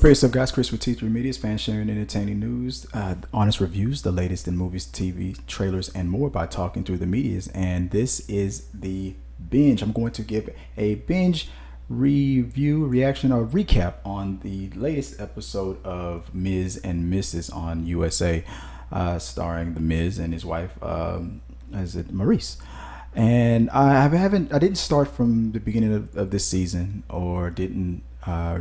Prepare yourself, guys. Chris with T3 Media's fan sharing entertaining news, honest reviews, the latest in movies, TV, trailers, and more by talking through the medias. And this is the binge. I'm going to give a binge review, reaction, or recap on the latest episode of Miz and Mrs. on USA, starring the Miz and his wife, Maurice. And I didn't start from the beginning of this season, or didn't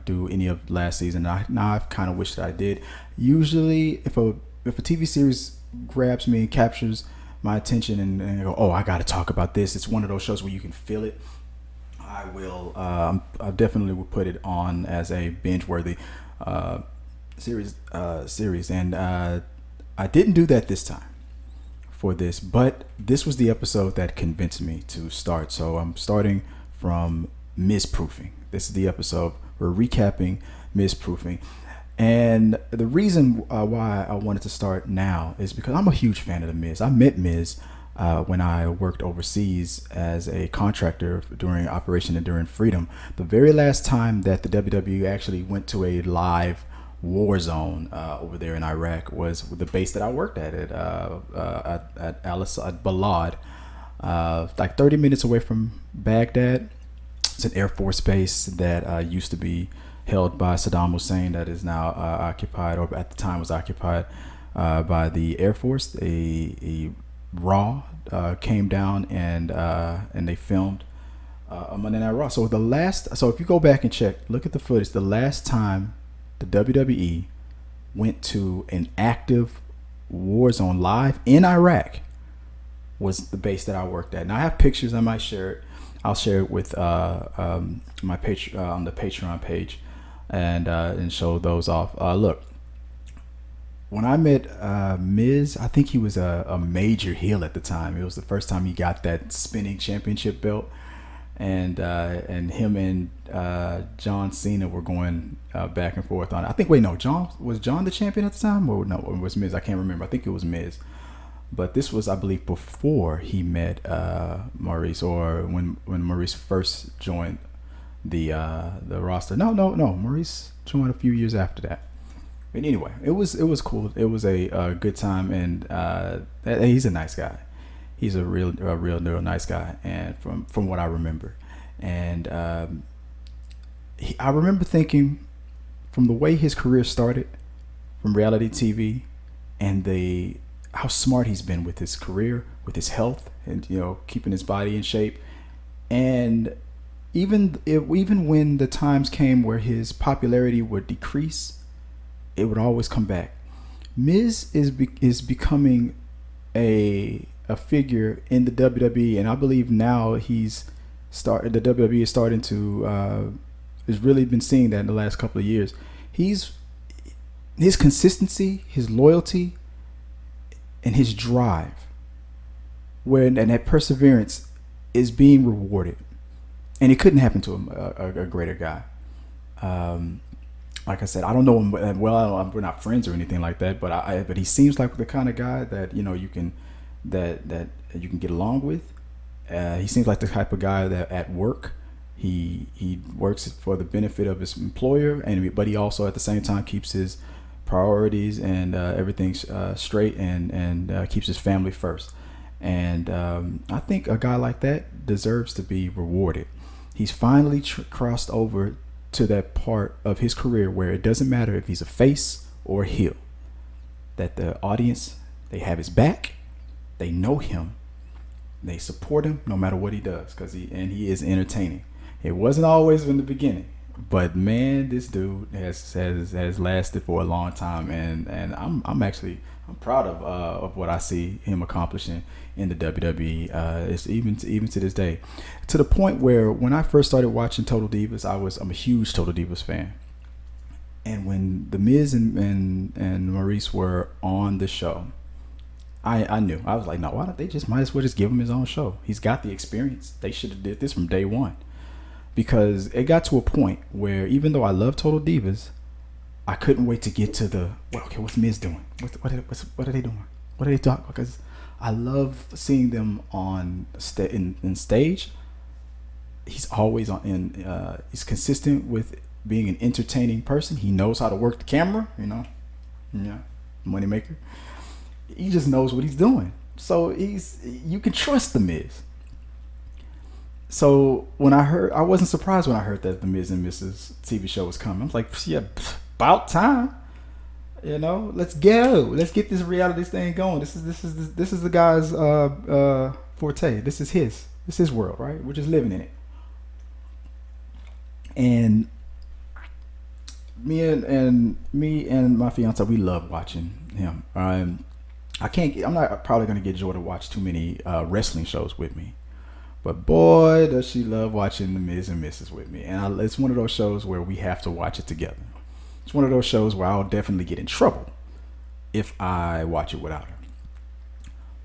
do any of last season. Now I've kind of wished that I did. Usually, if a TV series grabs me and captures my attention, and I go, oh, I got to talk about this. It's one of those shows where you can feel it. I will. I definitely will put it on as a binge-worthy series. And I didn't do that this time for this, but this was the episode that convinced me to start. So I'm starting from Miz-proofing. This is the episode we're recapping, Miz-proofing. And the reason why I wanted to start now is because I'm a huge fan of the Miz. I met Miz when I worked overseas as a contractor during Operation Enduring Freedom. The very last time that the WWE actually went to a live war zone over there in Iraq was the base that I worked at Balad, like 30 minutes away from Baghdad. It's an Air Force base that used to be held by Saddam Hussein, that is now occupied, or at the time was occupied by the Air Force. A Raw came down and they filmed a Monday Night Raw. So if you go back and check, look at the footage. The last time the WWE went to an active war zone live in Iraq was the base that I worked at. Now I have pictures. I might share it. I'll share it with my page on the Patreon page, and show those off. Look, when I met Miz, I think he was a major heel at the time. It was the first time he got that spinning championship belt, and him and John Cena were going back and forth on it. I think. Wait, no, was John the champion at the time, or no? It was Miz. I can't remember. I think it was Miz. But this was, I believe, before he met Maurice, or when Maurice first joined the roster. No. Maurice joined a few years after that. But anyway, it was cool. It was a good time, and he's a nice guy. He's a real nice guy, and from what I remember, and I remember thinking, from the way his career started, from reality TV, and how smart he's been with his career, with his health, and keeping his body in shape. And even when the times came where his popularity would decrease, it would always come back. Miz is becoming a figure in the WWE, and I believe now the WWE is starting to has really been seeing that in the last couple of years. His consistency, his loyalty, and his drive, and that perseverance is being rewarded, and it couldn't happen to a greater guy. Like I said, I don't know him well. We're not friends or anything like that, but he seems like the kind of guy that you can get along with. He seems like the type of guy that at work he works for the benefit of his employer, but he also at the same time keeps his priorities and everything straight, and keeps his family first. And I think a guy like that deserves to be rewarded. He's finally crossed over to that part of his career where it doesn't matter if he's a face or a heel, that the audience, they have his back, they know him, they support him no matter what he does, because he is entertaining. It wasn't always in the beginning, but man, this dude has lasted for a long time, and I'm proud of what I see him accomplishing in the WWE. It's even to this day, to the point where when I first started watching Total Divas, I'm a huge Total Divas fan. And when the Miz and Maurice were on the show, I knew, I was like, no, why don't they might as well just give him his own show? He's got the experience. They should have did this from day one. Because it got to a point where, even though I love Total Divas, I couldn't wait to get to what's Miz doing? What are they doing? What are they talking? Because I love seeing them on in stage. He's always he's consistent with being an entertaining person. He knows how to work the camera, yeah, moneymaker. He just knows what he's doing. So you can trust the Miz. So I wasn't surprised when I heard that the Miz and Mrs. TV show was coming. I was like, yeah, about time. Let's go. Let's get this reality thing going. This is the guy's forte. This is his world, right? We're just living in it. And me and my fiance, we love watching him. I'm not probably gonna get Joy to watch too many wrestling shows with me, but boy, does she love watching the Miz and Mrs. with me. And it's one of those shows where we have to watch it together. It's one of those shows where I'll definitely get in trouble if I watch it without her.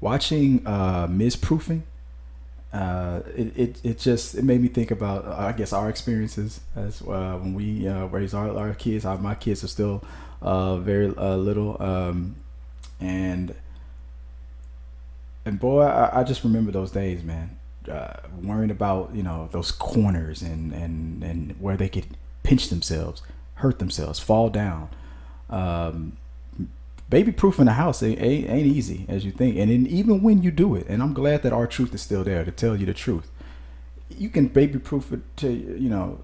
Watching Miz proofing, it made me think about I guess our experiences as when we raise our kids. My kids are still very little, and boy, I just remember those days, man. Worrying about those corners and where they could pinch themselves, hurt themselves, fall down. Baby proof in the house ain't easy as you think. And then even when you do it, and I'm glad that our truth is still there to tell you the truth. You can baby proof it to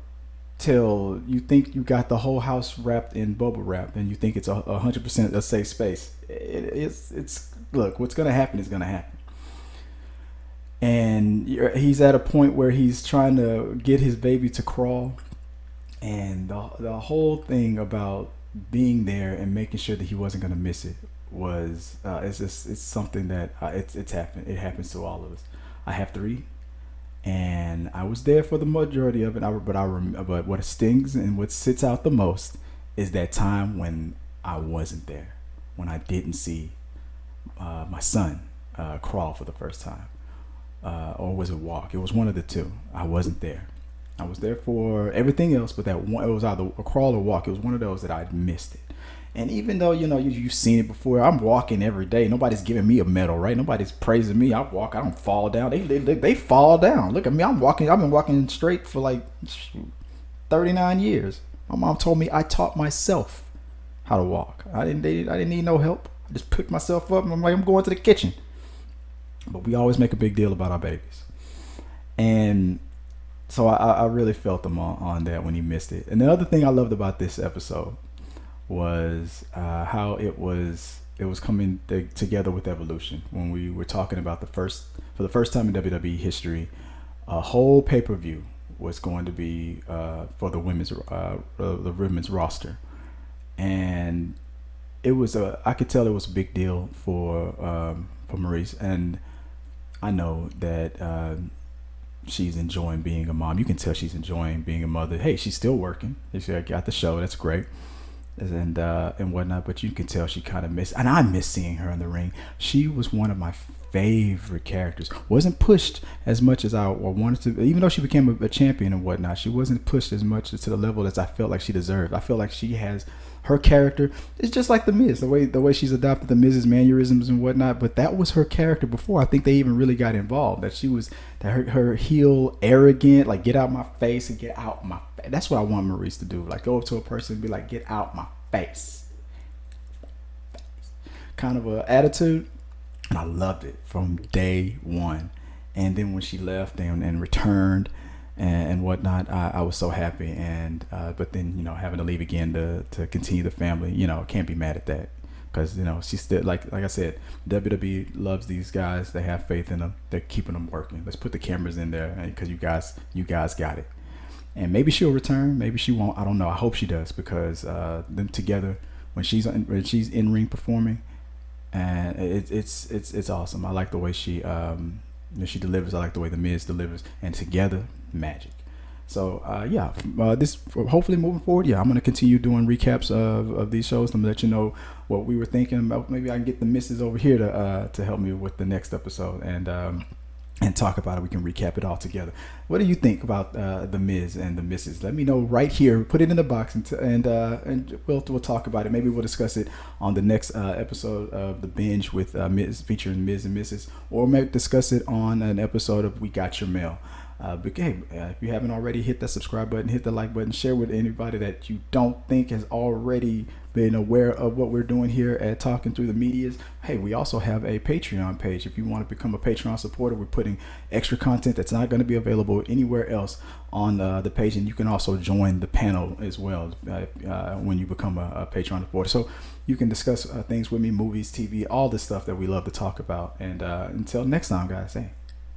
till you think you got the whole house wrapped in bubble wrap and you think it's 100% a safe space. It's look, what's gonna happen is gonna happen. And he's at a point where he's trying to get his baby to crawl, and the whole thing about being there and making sure that he wasn't going to miss it was it's something that it's happened. It happens to all of us. I have 3, and I was there for the majority of it. But what stings and what sits out the most is that time when I wasn't there, when I didn't see my son crawl for the first time, or was it walk? It was one of the two. I wasn't there. I was there for everything else, but that one, it was either a crawl or walk. It was one of those that I missed it. And even though you've seen it before, I'm walking every day. Nobody's giving me a medal, right? Nobody's praising me. I walk. I don't fall down. They fall down. Look at me. I'm walking. I've been walking straight for like 39 years. My mom told me I taught myself how to walk. I didn't need no help. I just picked myself up and I'm like, I'm going to the kitchen. But we always make a big deal about our babies, and so I really felt him on that when he missed it. And the other thing I loved about this episode was how it was coming together with evolution. When we were talking about for the first time in WWE history, a whole pay-per-view was going to be for the women's roster, and I could tell it was a big deal for Maurice, and I know that she's enjoying being a mom. You can tell she's enjoying being a mother. Hey, she's still working. She got the show. That's great. And whatnot. But you can tell she kind of missed. And I miss seeing her in the ring. She was one of my favorite characters. Wasn't pushed as much as I wanted to. Even though she became a champion and whatnot, she wasn't pushed as much to the level as I felt like she deserved. I feel like she has her character. It's just like the Miz, the way she's adopted the Miz's mannerisms and whatnot. But that was her character before. I think they even really got involved. Her heel arrogant, like get out my face and get out my face. That's what I want Maurice to do. Like go up to a person and be like, get out my face. Kind of a attitude. And I loved it from day one. And then when she left and returned and whatnot, I was so happy. And but then having to leave again to continue the family, can't be mad at that, because she's still like I said, WWE loves these guys. They have faith in them. They're keeping them working. Let's put the cameras in there because you guys got it. And maybe she'll return. Maybe she won't. I don't know. I hope she does, because them together when she's in ring performing. And it's awesome. I like the way she delivers. I like the way the Miz delivers, and together, magic. So this hopefully moving forward, I'm gonna continue doing recaps of these shows to let you know what we were thinking about. Maybe I can get the missus over here to help me with the next episode and talk about it. We can recap it all together. What do you think about the Miz and the Misses? Let me know right here. Put it in the box and we'll talk about it. Maybe we'll discuss it on the next episode of the binge with Miz featuring Miz and Mrs. Or maybe discuss it on an episode of We Got Your Mail. But hey, if you haven't already, hit that subscribe button, hit the like button, share with anybody that you don't think has already been aware of what we're doing here at Talking Through the Medias. Hey, we also have a Patreon page. If you want to become a Patreon supporter, we're putting extra content that's not going to be available anywhere else on the page, and you can also join the panel as well when you become a Patreon supporter. So you can discuss things with me, movies, TV, all the stuff that we love to talk about. And until next time, guys, hey,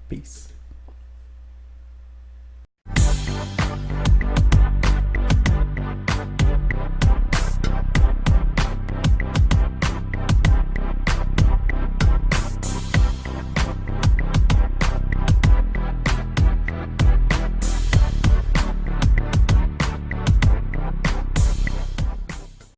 peace.